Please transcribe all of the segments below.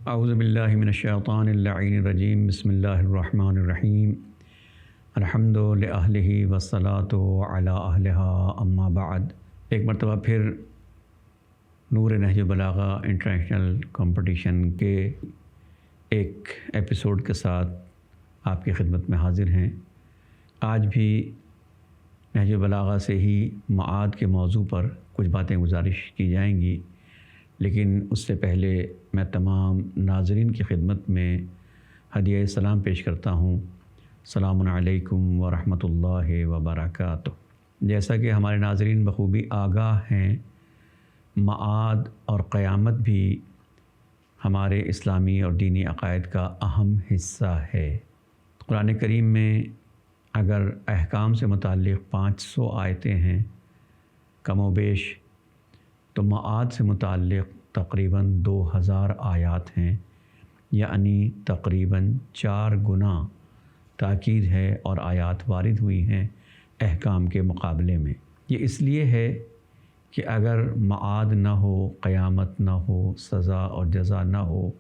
اعوذ باللہ من الشیطان اللعین الرجیم بسم اللہ الرحمن الرحیم الحمد لأہلہ والصلاة علی اہلہا اما بعد۔ ایک مرتبہ پھر نور نہج بلاغہ انٹرنیشنل کمپٹیشن کے ایک ایپیسوڈ کے ساتھ آپ کی خدمت میں حاضر ہیں۔ آج بھی نہج بلاغہ سے ہی معاد کے موضوع پر کچھ باتیں گزارش کی جائیں گی، لیکن اس سے پہلے میں تمام ناظرین کی خدمت میں ہدیہ سلام پیش کرتا ہوں۔ السلام علیکم ورحمۃ اللہ وبرکاتہ۔ جیسا کہ ہمارے ناظرین بخوبی آگاہ ہیں، معاد اور قیامت بھی ہمارے اسلامی اور دینی عقائد کا اہم حصہ ہے۔ قرآن کریم میں اگر احکام سے متعلق 500 آیتیں ہیں کم و بیش، تو معاد سے متعلق تقریباً 2000 آیات ہیں، یعنی تقریباً 4 گنا تاکید ہے اور آیات وارد ہوئی ہیں احکام کے مقابلے میں۔ یہ اس لیے ہے کہ اگر معاد نہ ہو، قیامت نہ ہو، سزا اور جزا نہ ہو،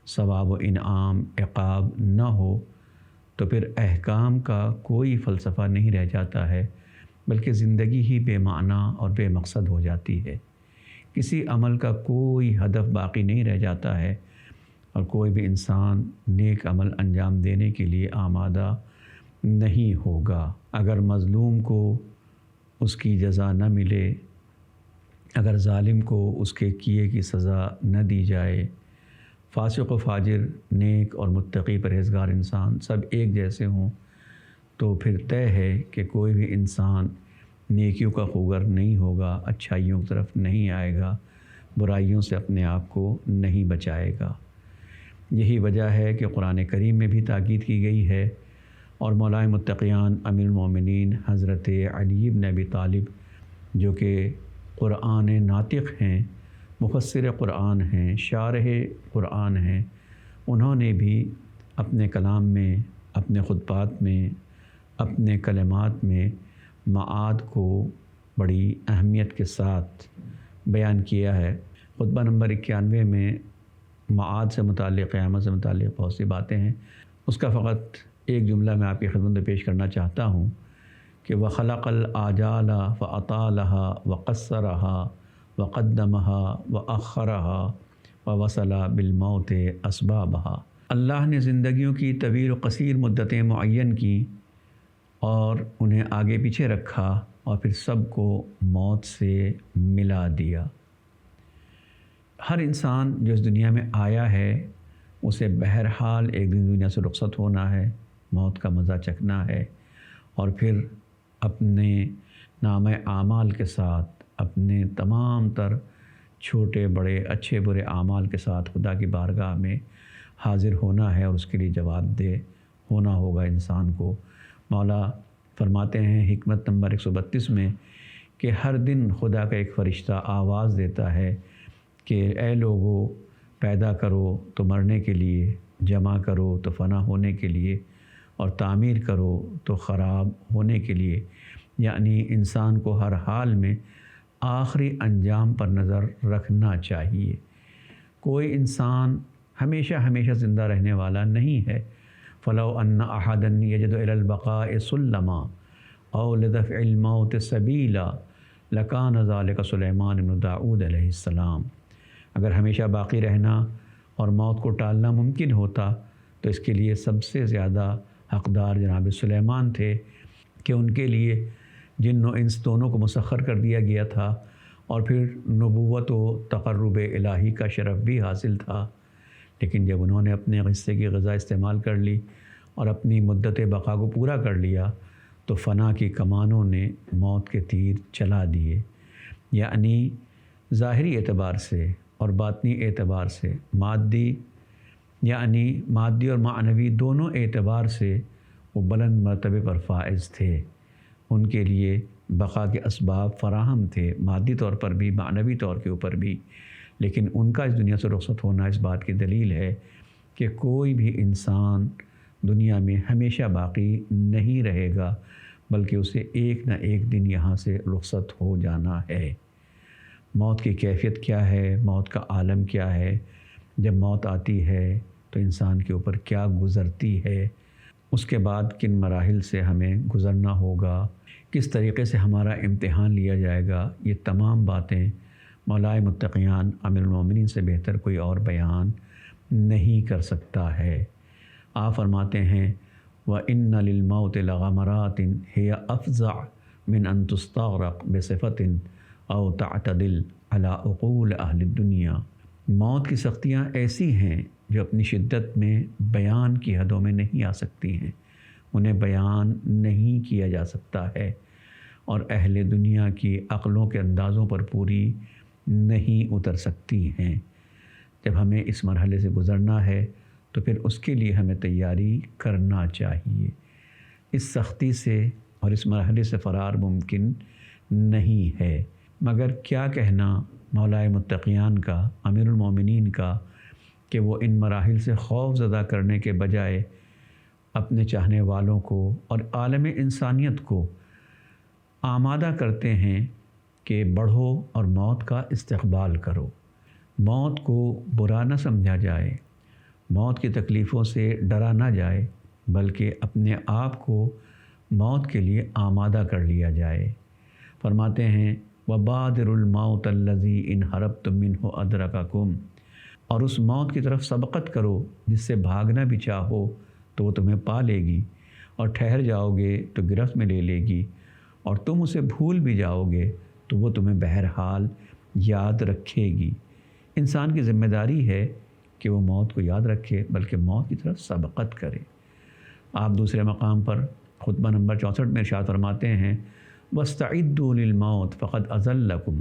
ثواب و انعام عقاب نہ ہو، تو پھر احکام کا کوئی فلسفہ نہیں رہ جاتا ہے، بلکہ زندگی ہی بے معنی اور بے مقصد ہو جاتی ہے۔ کسی عمل کا کوئی ہدف باقی نہیں رہ جاتا ہے، اور کوئی بھی انسان نیک عمل انجام دینے کے لیے آمادہ نہیں ہوگا۔ اگر مظلوم کو اس کی جزا نہ ملے، اگر ظالم کو اس کے کیے کی سزا نہ دی جائے، فاسق و فاجر، نیک اور متقی پرہیزگار انسان سب ایک جیسے ہوں، تو پھر طے ہے کہ کوئی بھی انسان نیکیوں کا خوگر نہیں ہوگا، اچھائیوں کی طرف نہیں آئے گا، برائیوں سے اپنے آپ کو نہیں بچائے گا۔ یہی وجہ ہے کہ قرآن کریم میں بھی تاکید کی گئی ہے، اور مولا متقیان امیر المومنین حضرت علی بن ابی طالب، جو کہ قرآن ناطق ہیں، مفسر قرآن ہیں، شارح قرآن ہیں، انہوں نے بھی اپنے کلام میں، اپنے خطبات میں، اپنے کلمات میں معاد کو بڑی اہمیت کے ساتھ بیان کیا ہے۔ خطبہ نمبر 91 میں معاد سے متعلق، قیامت سے متعلق بہت سی باتیں ہیں۔ اس کا فقط ایک جملہ میں آپ کی خدمت میں پیش کرنا چاہتا ہوں کہ وَخَلَقَ الْآجَالَ فَأَطَالَهَا وَقَصَّرَهَا وَقَدَّمَهَا وَأَخَّرَهَا وَوَصَلَ بِالْمَوْتِ أَسْبَابَهَا۔ اللہ نے زندگیوں کی طویل و قصیر مدتیں معین کی اور انہیں آگے پیچھے رکھا، اور پھر سب کو موت سے ملا دیا۔ ہر انسان جو اس دنیا میں آیا ہے، اسے بہرحال ایک دن دنیا سے رخصت ہونا ہے، موت کا مزہ چکھنا ہے، اور پھر اپنے نامہ اعمال کے ساتھ، اپنے تمام تر چھوٹے بڑے اچھے برے اعمال کے ساتھ خدا کی بارگاہ میں حاضر ہونا ہے، اور اس کے لیے جواب دہ ہونا ہوگا انسان کو۔ مولا فرماتے ہیں حکمت نمبر 132 میں کہ ہر دن خدا کا ایک فرشتہ آواز دیتا ہے کہ اے لوگو، پیدا کرو تو مرنے کے لیے، جمع کرو تو فنا ہونے کے لیے، اور تعمیر کرو تو خراب ہونے کے لیے۔ یعنی انسان کو ہر حال میں آخری انجام پر نظر رکھنا چاہیے۔ کوئی انسان ہمیشہ زندہ رہنے والا نہیں ہے۔ فَلَوْ أَنَّ أَحَدًا يَجِدُ إِلَى الْبَقَاءِ سُلَّمًا أَوْ لِدَفْعِ الْمَوْتِ سَبِيلًا لَكَانَ ذَلِكَ سُلَيْمَانُ بْنُ داؤد علیہ السلام۔ اگر ہمیشہ باقی رہنا اور موت کو ٹالنا ممکن ہوتا، تو اس کے لیے سب سے زیادہ حقدار جناب سلیمان تھے، کہ ان کے لیے جن و انس دونوں کو مسخر کر دیا گیا تھا، اور پھر نبوت و تقرب الہی کا شرف بھی حاصل تھا۔ لیکن جب انہوں نے اپنے حصے کی غذا استعمال کر لی اور اپنی مدت بقا کو پورا کر لیا، تو فنا کی کمانوں نے موت کے تیر چلا دیے۔ یعنی ظاہری اعتبار سے اور باطنی اعتبار سے، مادی اور معنوی دونوں اعتبار سے وہ بلند مرتبے پر فائز تھے۔ ان کے لیے بقا کے اسباب فراہم تھے، مادی طور پر بھی، معنوی طور کے اوپر بھی۔ لیکن ان کا اس دنیا سے رخصت ہونا اس بات کی دلیل ہے کہ کوئی بھی انسان دنیا میں ہمیشہ باقی نہیں رہے گا، بلکہ اسے ایک نہ ایک دن یہاں سے رخصت ہو جانا ہے۔ موت کی کیفیت کیا ہے، موت کا عالم کیا ہے، جب موت آتی ہے تو انسان کے اوپر کیا گزرتی ہے، اس کے بعد کن مراحل سے ہمیں گزرنا ہوگا، کس طریقے سے ہمارا امتحان لیا جائے گا، یہ تمام باتیں مولائے متقیان امیر المومنین سے بہتر کوئی اور بیان نہیں کر سکتا ہے۔ آپ فرماتے ہیں وَإِنَّ لِلْمَوْتِ لَغَمَرَاتٍ هِيَ أَفْزَعُ مِنْ أَن تُسْتَغْرَقَ بِصِفَةٍ أَوْ تَعْتَدِلَ عَلَىٰ عُقُولِ أَهْلِ الدُّنْيَا۔ موت کی سختیاں ایسی ہیں جو اپنی شدت میں بیان کی حدوں میں نہیں آ سکتی ہیں، انہیں بیان نہیں کیا جا سکتا ہے، اور اہل دنیا کی عقلوں کے اندازوں پر پوری نہیں اتر سکتی ہیں۔ جب ہمیں اس مرحلے سے گزرنا ہے تو پھر اس کے لیے ہمیں تیاری کرنا چاہیے۔ اس سختی سے اور اس مرحلے سے فرار ممکن نہیں ہے، مگر کیا کہنا مولائے متقیان کا، امیر المومنین کا، کہ وہ ان مراحل سے خوف زدہ کرنے کے بجائے اپنے چاہنے والوں کو اور عالم انسانیت کو آمادہ کرتے ہیں کہ بڑھو اور موت کا استقبال کرو، موت کو برا نہ سمجھا جائے، موت کی تکلیفوں سے ڈرا نہ جائے، بلکہ اپنے آپ کو موت کے لیے آمادہ کر لیا جائے۔ فرماتے ہیں وَبَادِرُ الْمَوْتَ الَّذِي إِنْ هَرَبْتُم مِّنْهُ أَدْرَكَكُم، اور اس موت کی طرف سبقت کرو جس سے بھاگنا بھی چاہو تو وہ تمہیں پا لے گی، اور ٹھہر جاؤ گے تو گرفت میں لے لے گی، اور تم اسے بھول بھی جاؤ گے تو وہ تمہیں بہرحال یاد رکھے گی۔ انسان کی ذمہ داری ہے کہ وہ موت کو یاد رکھے، بلکہ موت کی طرف سبقت کرے۔ آپ دوسرے مقام پر خطبہ نمبر 64 میں ارشاد فرماتے ہیں وَاسْتَعِدُّوا لِلْمَوْتِ فَقَدْ أَذَلَّكُمْ،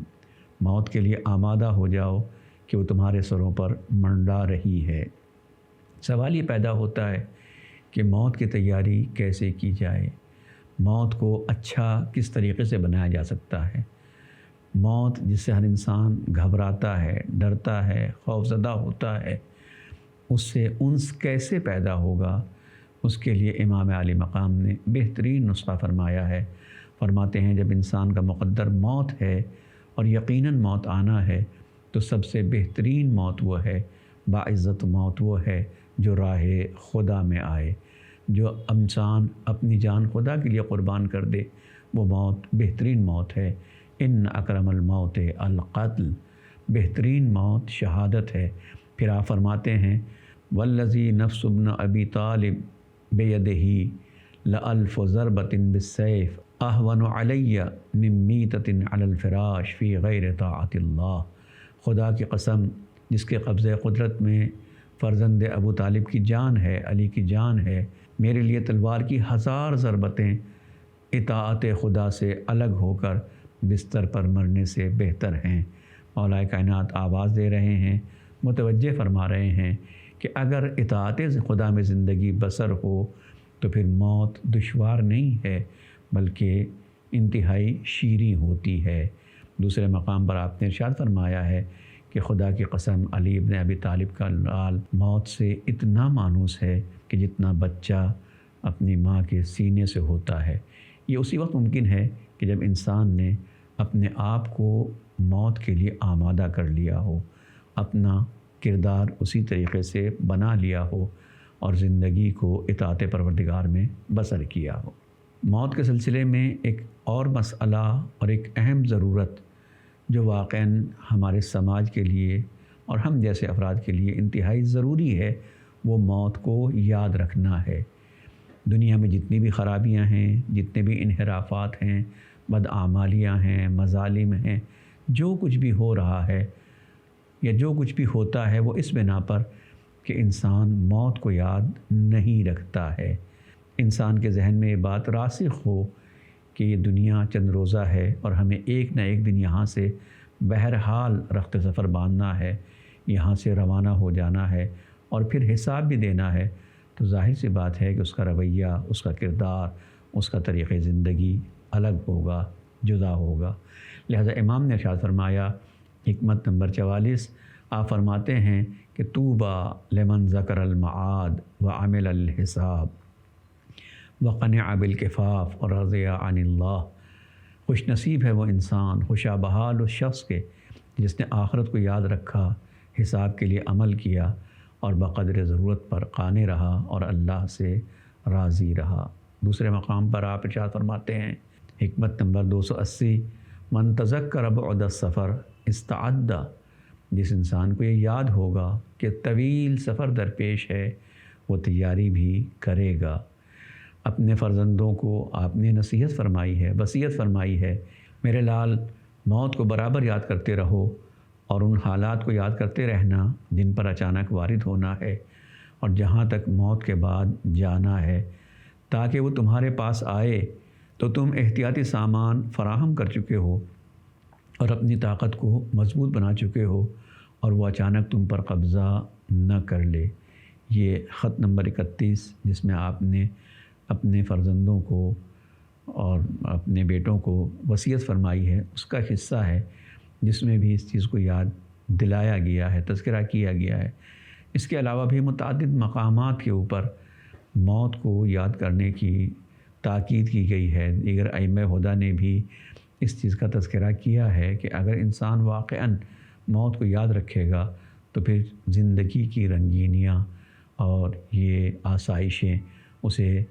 موت کے لیے آمادہ ہو جاؤ کہ وہ تمہارے سروں پر منڈا رہی ہے۔ سوال یہ پیدا ہوتا ہے کہ موت کی تیاری کیسے کی جائے، موت کو اچھا کس طریقے سے بنایا جا سکتا ہے۔ موت جس سے ہر انسان گھبراتا ہے، ڈرتا ہے، خوفزدہ ہوتا ہے، اس سے انس کیسے پیدا ہوگا، اس کے لیے امام عالی مقام نے بہترین نسخہ فرمایا ہے۔ فرماتے ہیں جب انسان کا مقدر موت ہے اور یقیناً موت آنا ہے تو سب سے بہترین موت وہ ہے، باعزت موت وہ ہے جو راہ خدا میں آئے، جو انسان اپنی جان خدا کے لیے قربان کر دے، وہ موت بہترین موت ہے۔ ان اکرم الموت القتل، بہترین موت شہادت ہے۔ پھر آپ فرماتے ہیں والذی نفس ابن ابی طالب بیدہ لألف ضربۃ بالسیف اہون علی من میتۃ علی الفراش فی غیر طاعت اللہ۔ خدا کی قسم جس کے قبضہ قدرت میں فرزند ابو طالب کی جان ہے، علی کی جان ہے، میرے لیے تلوار کی 1000 ضربتیں اطاعت خدا سے الگ ہو کر بستر پر مرنے سے بہتر ہیں۔ مولا کائنات آواز دے رہے ہیں، متوجہ فرما رہے ہیں کہ اگر اطاعت خدا میں زندگی بسر ہو تو پھر موت دشوار نہیں ہے بلکہ انتہائی شیریں ہوتی ہے۔ دوسرے مقام پر آپ نے ارشاد فرمایا ہے کہ خدا کی قسم علی ابن ابی طالب کا لال موت سے اتنا مانوس ہے کہ جتنا بچہ اپنی ماں کے سینے سے ہوتا ہے۔ یہ اسی وقت ممکن ہے کہ جب انسان نے اپنے آپ کو موت کے لیے آمادہ کر لیا ہو، اپنا کردار اسی طریقے سے بنا لیا ہو اور زندگی کو اطاعت پروردگار میں بسر کیا ہو۔ موت کے سلسلے میں ایک اور مسئلہ اور ایک اہم ضرورت جو واقعاً ہمارے سماج کے لیے اور ہم جیسے افراد کے لیے انتہائی ضروری ہے، وہ موت کو یاد رکھنا ہے۔ دنیا میں جتنی بھی خرابیاں ہیں، جتنے بھی انحرافات ہیں، بدعمالیاں ہیں، مظالم ہیں، جو کچھ بھی ہو رہا ہے یا جو کچھ بھی ہوتا ہے وہ اس بنا پر کہ انسان موت کو یاد نہیں رکھتا ہے۔ انسان کے ذہن میں یہ بات راسخ ہو کہ یہ دنیا چند روزہ ہے اور ہمیں ایک نہ ایک دن یہاں سے بہرحال رخت سفر باندھنا ہے، یہاں سے روانہ ہو جانا ہے اور پھر حساب بھی دینا ہے، تو ظاہر سی بات ہے کہ اس کا رویہ، اس کا کردار، اس کا طریقہ زندگی الگ ہوگا، جدا ہوگا۔ لہذا امام نے ارشاد فرمایا حکمت نمبر 44، آپ فرماتے ہیں کہ طوبیٰ لمن ذکر المعاد وعمل الحساب وقنع بالکفاف اور رضی عن اللہ۔ خوش نصیب ہے وہ انسان، خوشا بحال اس شخص کے جس نے آخرت کو یاد رکھا، حساب کے لیے عمل کیا اور بقدر ضرورت پر قانع رہا اور اللہ سے راضی رہا۔ دوسرے مقام پر آپ ارشاد فرماتے ہیں، حکمت نمبر 280، من تذکر بعد السفر استعد، جس انسان کو یہ یاد ہوگا کہ طویل سفر درپیش ہے وہ تیاری بھی کرے گا۔ اپنے فرزندوں کو آپ نے نصیحت فرمائی ہے، وصیت فرمائی ہے، میرے لال موت کو برابر یاد کرتے رہو اور ان حالات کو یاد کرتے رہنا جن پر اچانک وارد ہونا ہے اور جہاں تک موت کے بعد جانا ہے، تاکہ وہ تمہارے پاس آئے تو تم احتیاطی سامان فراہم کر چکے ہو اور اپنی طاقت کو مضبوط بنا چکے ہو اور وہ اچانک تم پر قبضہ نہ کر لے۔ یہ خط نمبر 31 جس میں آپ نے اپنے فرزندوں کو اور اپنے بیٹوں کو وصیت فرمائی ہے، اس کا حصہ ہے جس میں بھی اس چیز کو یاد دلایا گیا ہے، تذکرہ کیا گیا ہے۔ اس کے علاوہ بھی متعدد مقامات کے اوپر موت کو یاد کرنے کی تاکید کی گئی ہے۔ دیگر ائمہ ہدیٰ نے بھی اس چیز کا تذکرہ کیا ہے کہ اگر انسان واقعاً موت کو یاد رکھے گا تو پھر زندگی کی رنگینیاں اور یہ آسائشیں اسے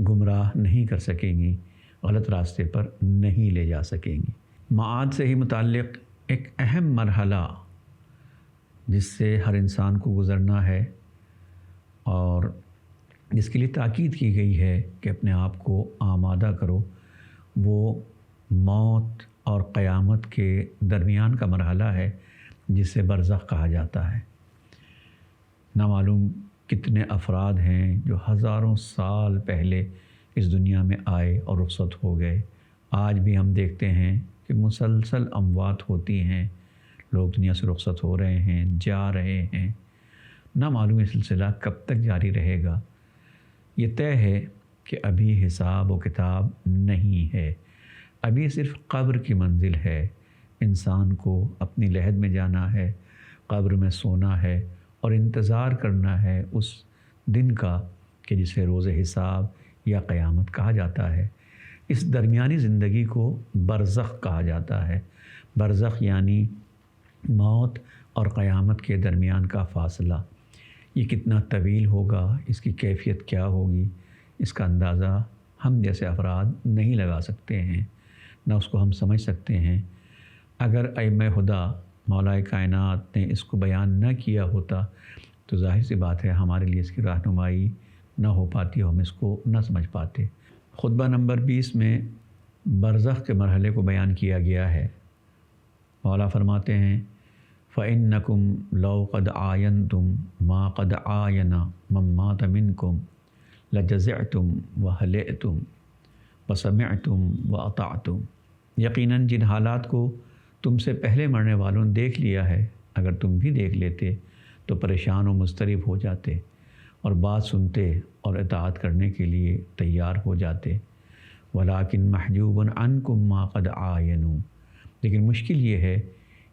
گمراہ نہیں کر سکیں گی، غلط راستے پر نہیں لے جا سکیں گی۔ معاد سے ہی متعلق ایک اہم مرحلہ جس سے ہر انسان کو گزرنا ہے اور جس کے لیے تاکید کی گئی ہے کہ اپنے آپ کو آمادہ کرو، وہ موت اور قیامت کے درمیان کا مرحلہ ہے جسے برزخ کہا جاتا ہے۔ نامعلوم کتنے افراد ہیں جو ہزاروں سال پہلے اس دنیا میں آئے اور رخصت ہو گئے۔ آج بھی ہم دیکھتے ہیں کہ مسلسل اموات ہوتی ہیں، لوگ دنیا سے رخصت ہو رہے ہیں، جا رہے ہیں۔ نامعلوم یہ سلسلہ کب تک جاری رہے گا۔ یہ طے ہے کہ ابھی حساب و کتاب نہیں ہے، ابھی صرف قبر کی منزل ہے۔ انسان کو اپنی لحد میں جانا ہے، قبر میں سونا ہے اور انتظار کرنا ہے اس دن کا کہ جسے روز حساب یا قیامت کہا جاتا ہے۔ اس درمیانی زندگی کو برزخ کہا جاتا ہے۔ برزخ یعنی موت اور قیامت کے درمیان کا فاصلہ۔ یہ کتنا طویل ہوگا، اس کی کیفیت کیا ہوگی، اس کا اندازہ ہم جیسے افراد نہیں لگا سکتے ہیں، نہ اس کو ہم سمجھ سکتے ہیں۔ اگر ائمہ ہدیٰ مولا کائنات نے اس کو بیان نہ کیا ہوتا تو ظاہر سی بات ہے ہمارے لیے اس کی رہنمائی نہ ہو پاتی، ہم اس کو نہ سمجھ پاتے۔ خطبہ نمبر 20 میں برزخ کے مرحلے کو بیان کیا گیا ہے۔ مولا فرماتے ہیں، فَإِنَّكُمْ لَوْ قَدْ عَايَنْتُمْ مَا قَدْ عَايَنَ مَن مَّاتَ مِنْكُمْ لَجَزِعْتُمْ وَهَلِئْتُمْ وَسَمِعْتُمْ وَأَطَعْتُمْ۔ یقیناً جن حالات کو تم سے پہلے مرنے والوں نے دیکھ لیا ہے، اگر تم بھی دیکھ لیتے تو پریشان و مضطرب ہو جاتے اور بات سنتے اور اطاعت کرنے کے لیے تیار ہو جاتے۔ وَلَٰكِن مَحْجُوبٌ عَنْكُمْ مَا قَدْ عَايَنُوا، لیکن مشکل یہ ہے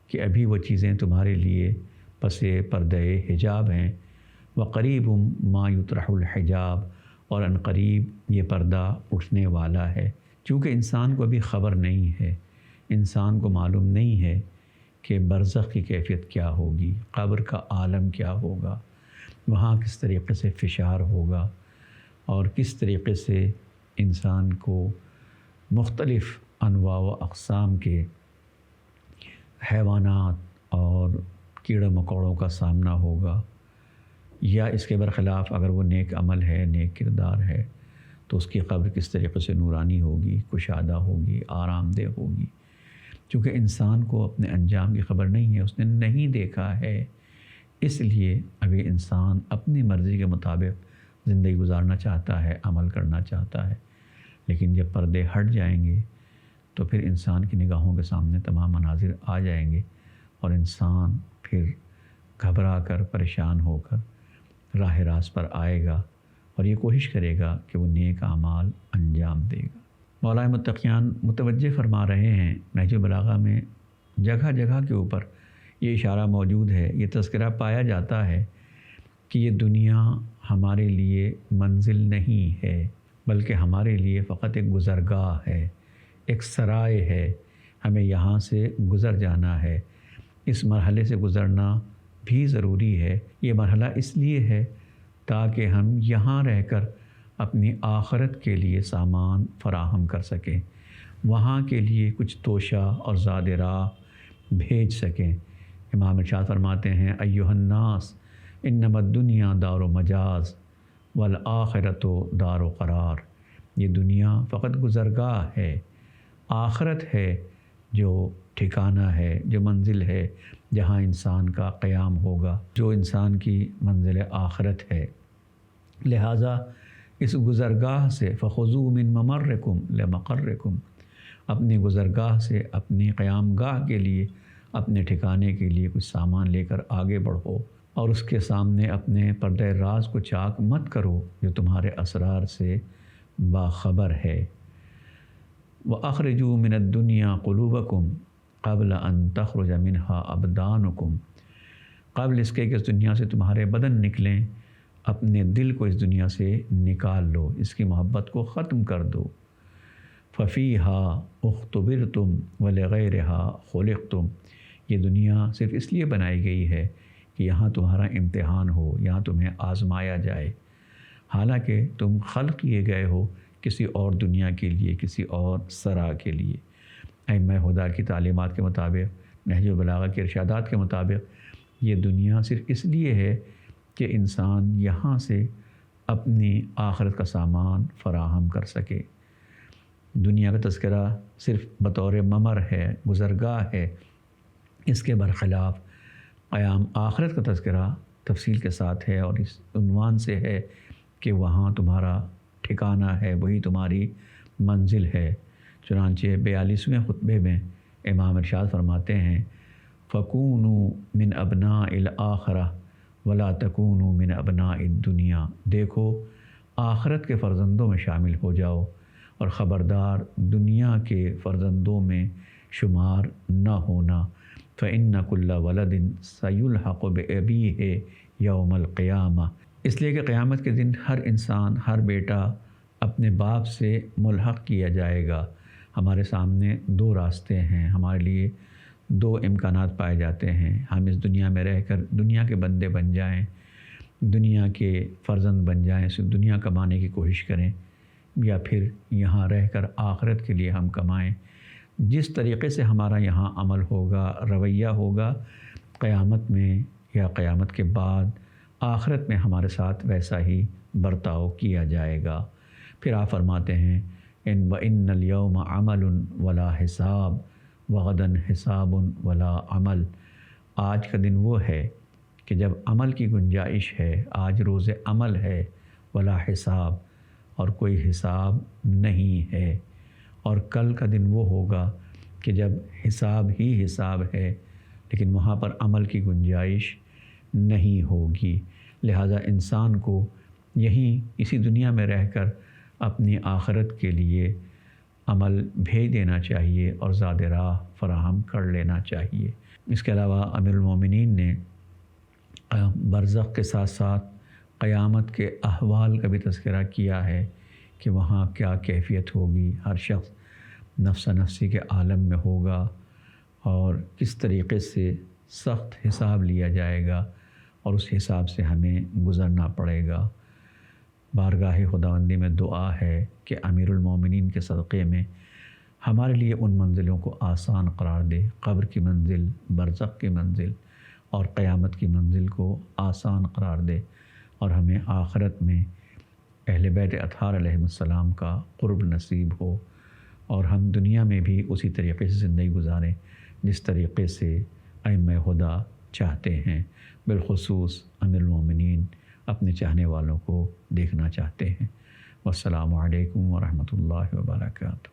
کہ ابھی وہ چیزیں تمہارے لیے پس پردے حجاب ہیں۔ وَقَرِيبٌ مَا يُطْرَحُ الْحِجَاب، اور ان قریب یہ پردہ اٹھنے والا ہے۔ چونکہ انسان کو ابھی خبر نہیں ہے، انسان کو معلوم نہیں ہے کہ برزخ کی کیفیت کیا ہوگی، قبر کا عالم کیا ہوگا، وہاں کس طریقے سے فشار ہوگا اور کس طریقے سے انسان کو مختلف انواع و اقسام کے حیوانات اور کیڑے مکوڑوں کا سامنا ہوگا، یا اس کے برخلاف اگر وہ نیک عمل ہے، نیک کردار ہے، تو اس کی قبر کس طریقے سے نورانی ہوگی، کشادہ ہوگی، آرام دہ ہوگی۔ چونکہ انسان کو اپنے انجام کی خبر نہیں ہے، اس نے نہیں دیکھا ہے، اس لیے ابھی انسان اپنی مرضی کے مطابق زندگی گزارنا چاہتا ہے، عمل کرنا چاہتا ہے۔ لیکن جب پردے ہٹ جائیں گے تو پھر انسان کی نگاہوں کے سامنے تمام مناظر آ جائیں گے اور انسان پھر گھبرا کر، پریشان ہو کر راہ راست پر آئے گا اور یہ کوشش کرے گا کہ وہ نیک اعمال انجام دے گا۔ مولا متقیان متوجہ فرما رہے ہیں، نہج البلاغہ میں جگہ جگہ کے اوپر یہ اشارہ موجود ہے، یہ تذکرہ پایا جاتا ہے کہ یہ دنیا ہمارے لیے منزل نہیں ہے، بلکہ ہمارے لیے فقط ایک گزرگاہ ہے، ایک سرائے ہے۔ ہمیں یہاں سے گزر جانا ہے۔ اس مرحلے سے گزرنا بھی ضروری ہے۔ یہ مرحلہ اس لیے ہے تاکہ ہم یہاں رہ کر اپنی آخرت کے لیے سامان فراہم کر سکیں، وہاں کے لیے کچھ توشہ اور زاد راہ بھیج سکیں۔ امام ارشاد فرماتے ہیں ایھا الناس انما الدنیا دار و مجاز والآخرت دار و قرار۔ یہ دنیا فقط گزرگاہ ہے، آخرت ہے جو ٹھکانہ ہے، جو منزل ہے جہاں انسان کا قیام ہوگا، جو انسان کی منزل آخرت ہے۔ لہٰذا اس گزرگاہ سے فخذوا من ممرکم لمقرکم، اپنی گزرگاہ سے اپنی قیام گاہ کے لیے، اپنے ٹھکانے کے لیے کچھ سامان لے کر آگے بڑھو، اور اس کے سامنے اپنے پردہ راز کو چاک مت کرو جو تمہارے اسرار سے باخبر ہے۔ وَأَخْرِجُوا مِنَ الدُّنْيَا قُلُوبَكُمْ قَبْلَ أَن تَخْرُجَ مِنْهَا أَبْدَانُكُمْ، قبل اس کے کہ اس دنیا سے تمہارے بدن نکلیں، اپنے دل کو اس دنیا سے نکال لو، اس کی محبت کو ختم کر دو۔ فَفِيهَا اُخْتُبِرْتُمْ وَلِغَيْرِهَا خُلِقْتُمْ، یہ دنیا صرف اس لیے بنائی گئی ہے کہ یہاں تمہارا امتحان ہو، یہاں تمہیں آزمایا جائے، حالانکہ تم خلق کیے گئے ہو کسی اور دنیا کے لیے، کسی اور سرا کے لیے۔ ائمہ ہدیٰ کی تعلیمات کے مطابق، نہج البلاغہ کے ارشادات کے مطابق، یہ دنیا صرف اس لیے ہے کہ انسان یہاں سے اپنی آخرت کا سامان فراہم کر سکے۔ دنیا کا تذکرہ صرف بطور ممر ہے، گزرگاہ ہے، اس کے برخلاف قیام آخرت کا تذکرہ تفصیل کے ساتھ ہے، اور اس عنوان سے ہے کہ وہاں تمہارا ٹھکانہ ہے، وہی تمہاری منزل ہے۔ چنانچہ 42ویں خطبے میں امام ارشاد فرماتے ہیں فَكُونُوا مِنْ أَبْنَاءِ الْآخِرَةِ وَلَا تَكُونُوا مِنْ أَبْنَاءِ الدُّنْيَا، دیکھو آخرت کے فرزندوں میں شامل ہو جاؤ، اور خبردار دنیا کے فرزندوں میں شمار نہ ہونا۔ فَإِنَّ كُلَّ وَلَدٍ سَيُلْحَقُ بِأَبِيهِ يَوْمَ الْقِيَامَةِ، اس لیے کہ قیامت کے دن ہر انسان، ہر بیٹا اپنے باپ سے ملحق کیا جائے گا۔ ہمارے سامنے دو راستے ہیں، ہمارے لیے دو امکانات پائے جاتے ہیں۔ ہم اس دنیا میں رہ کر دنیا کے بندے بن جائیں، دنیا کے فرزند بن جائیں، صرف دنیا کمانے کی کوشش کریں، یا پھر یہاں رہ کر آخرت کے لیے ہم کمائیں۔ جس طریقے سے ہمارا یہاں عمل ہوگا، رویہ ہوگا، قیامت میں یا قیامت کے بعد آخرت میں ہمارے ساتھ ویسا ہی برتاؤ کیا جائے گا۔ پھر آپ فرماتے ہیں وَإِنَّ الْيَوْمَ عَمَلٌ وَلَا حِسَابٌ وَغَدًا حِسَابٌ وَلَا عَمَلٌ، آج کا دن وہ ہے کہ جب عمل کی گنجائش ہے، آج روز عمل ہے، ولا حساب، اور کوئی حساب نہیں ہے، اور کل کا دن وہ ہوگا کہ جب حساب ہی حساب ہے، لیکن وہاں پر عمل کی گنجائش نہیں ہوگی۔ لہٰذا انسان کو یہیں اسی دنیا میں رہ کر اپنی آخرت کے لیے عمل بھیج دینا چاہیے اور زاد راہ فراہم کر لینا چاہیے۔ اس کے علاوہ امیر المومنین نے برزخ کے ساتھ ساتھ قیامت کے احوال کا بھی تذکرہ کیا ہے کہ وہاں کیا کیفیت ہوگی، ہر شخص نفس نفسی کے عالم میں ہوگا، اور کس طریقے سے سخت حساب لیا جائے گا، اور اس حساب سے ہمیں گزرنا پڑے گا۔ بارگاہ خداوندی میں دعا ہے کہ امیر المومنین کے صدقے میں ہمارے لیے ان منزلوں کو آسان قرار دے، قبر کی منزل، برزخ کی منزل اور قیامت کی منزل کو آسان قرار دے، اور ہمیں آخرت میں اہل بیت اطہار علیہ السلام کا قرب نصیب ہو، اور ہم دنیا میں بھی اسی طریقے سے زندگی گزاریں جس طریقے سے ائمہ خدا چاہتے ہیں۔ بالخصوص امیر المومنین اپنے چاہنے والوں کو دیکھنا چاہتے ہیں۔ والسلام علیکم ورحمۃ اللہ وبرکاتہ۔